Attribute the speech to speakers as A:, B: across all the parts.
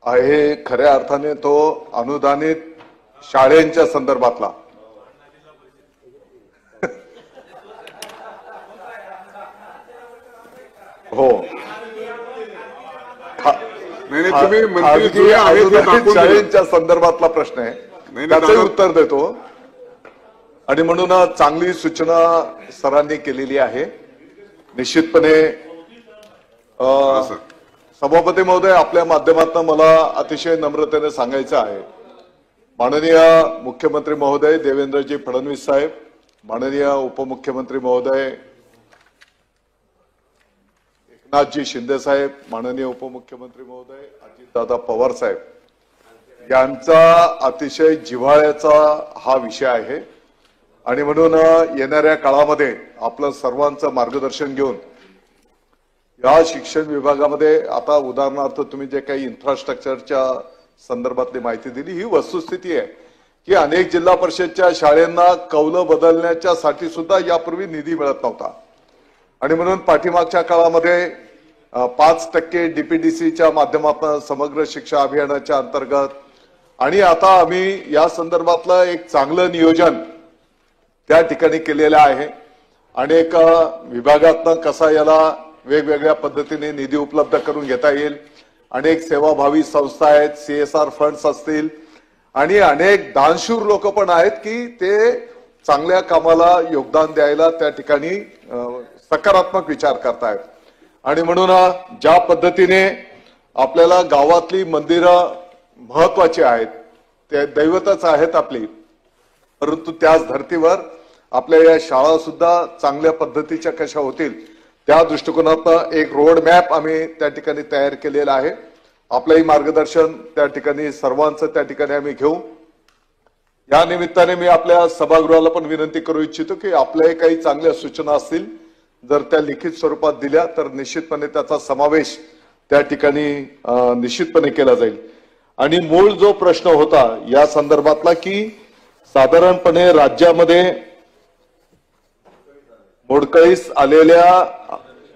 A: आहे खऱ्या अर्थाने तो अनुदानित शाळेंच्या संदर्भातला हो
B: नाही तुम्ही मंत्री
A: शाळेंच्या संदर्भातला प्रश्न आहे, त्याचे उत्तर देतो. आणि म्हणून चांगली सूचना सरांनी केलेली आहे. निश्चितपणे सभापती महोदय, आपल्या माध्यमातून मला अतिशय नम्रतेने सांगायचं आहे, माननीय मुख्यमंत्री महोदय देवेंद्रजी फडणवीस साहेब, माननीय उपमुख्यमंत्री महोदय एकनाथजी शिंदे साहेब, माननीय उपमुख्यमंत्री महोदय अजितदादा पवार साहेब यांचा अतिशय जिव्हाळ्याचा हा विषय आहे. आणि म्हणून येणाऱ्या काळामध्ये आपलं सर्वांचं मार्गदर्शन घेऊन या शिक्षण विभागामध्ये आता उदाहरणार्थ तुम्ही जे काही इन्फ्रास्ट्रक्चरच्या संदर्भातली माहिती दिली, ही वस्तुस्थिती आहे की अनेक जिल्हा परिषदच्या शाळांना कौलं बदलण्याच्या साठी सुद्धा यापूर्वी निधी मिळत नव्हता. आणि म्हणून पाठीमागच्या काळामध्ये 5% डीपीडीसीच्या माध्यमातून समग्र शिक्षा अभियानाच्या अंतर्गत आणि आता आम्ही या संदर्भातलं एक चांगलं नियोजन त्या ठिकाणी केलेलं आहे. अनेक विभागातनं कसा याला वेगवेगळ्या पद्धतीने निधी उपलब्ध करून घेता येईल. अनेक सेवाभावी संस्था आहेत, CSR फंड्स असतील आणि अनेक दानशूर लोक पण आहेत की ते चांगल्या कामाला योगदान द्यायला त्या ठिकाणी सकारात्मक विचार करतायत. आणि म्हणून ज्या पद्धतीने आपल्याला गावातली मंदिरं महत्वाची आहेत, ते दैवतच आहेत आपली, परंतु त्याच धर्तीवर आपल्या या शाळा सुद्धा चांगल्या पद्धतीच्या कशा होतील त्या दृष्टिकोनातून एक रोड मॅप आम्ही त्या ठिकाणी तयार केलेला आहे. आपलंही मार्गदर्शन त्या ठिकाणी सर्वांचं त्या ठिकाणी आम्ही घेऊ. या निमित्ताने मी आपल्या सभागृहाला पण विनंती करू इच्छितो की आपल्याही काही चांगल्या सूचना असतील, जर त्या लिखित स्वरूपात दिल्या तर निश्चितपणे त्याचा समावेश त्या ठिकाणी निश्चितपणे केला जाईल. आणि मूळ जो प्रश्न होता या संदर्भातला की साधारणपणे राज्यामध्ये मोडकळीस आलेल्या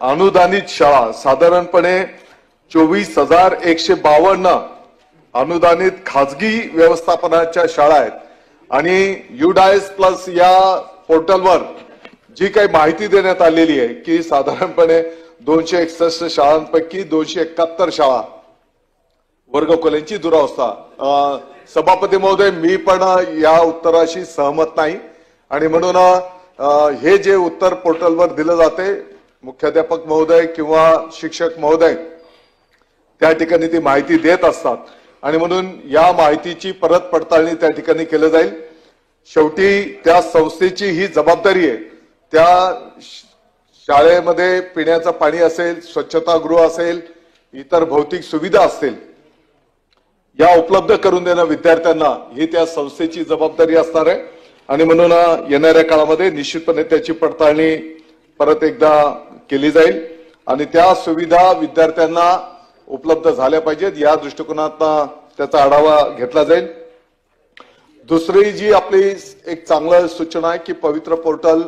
A: अनुदानित शाळा साधारणपणे 24,152 अनुदानित खाजगी व्यवस्थापनाच्या शाळा आहेत. आणि युडायस प्लस या पोर्टलवर जी काही माहिती देण्यात आलेली आहे की साधारणपणे 261 शाळांपैकी 271 शाळा वर्गखोल्यांची दुरावस्था. सभापती महोदय, मी पण या उत्तराशी सहमत नाही. आणि म्हणून हे जे उत्तर पोर्टलवर दिलं जाते, मुख्याध्यापक महोदय किंवा शिक्षक महोदय त्या ठिकाणी ती माहिती देत असतात. आणि म्हणून या माहितीची परत पडताळणी त्या ठिकाणी केली जाईल. शेवटी त्या संस्थेची ही जबाबदारी आहे, त्या शाळेमध्ये पिण्याचं पाणी असेल, स्वच्छतागृह असेल, इतर भौतिक सुविधा असतील, या उपलब्ध करून देणं विद्यार्थ्यांना ही त्या संस्थेची जबाबदारी असणार आहे. आणि म्हणून येणाऱ्या काळामध्ये निश्चितपणे त्याची पडताळणी परत एकदा केली जाईल आणि त्या सुविधा विद्यार्थ्यांना उपलब्ध झाल्या पाहिजेत या दृष्टिकोनातून त्याचा आढावा घेतला जाईल. दुसरी जी आपली एक चांगली सूचना आहे की पवित्र पोर्टल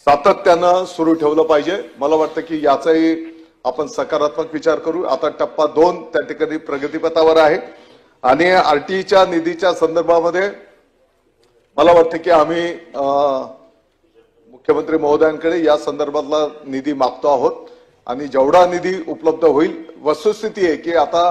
A: सातत्यानं सुरू ठेवलं पाहिजे. मला वाटतं की याचाही आपण सकारात्मक विचार करू. आता टप्पा 2 त्या ठिकाणी प्रगतीपथावर आहे आणि आरटीईच्या निधीच्या संदर्भामध्ये मला वाटतं की आम्ही मुख्यमंत्री महोदयांकडे या संदर्भातला निधी मागतो आहोत आणि जेवढा निधी उपलब्ध होईल, वस्तुस्थिती आहे की आता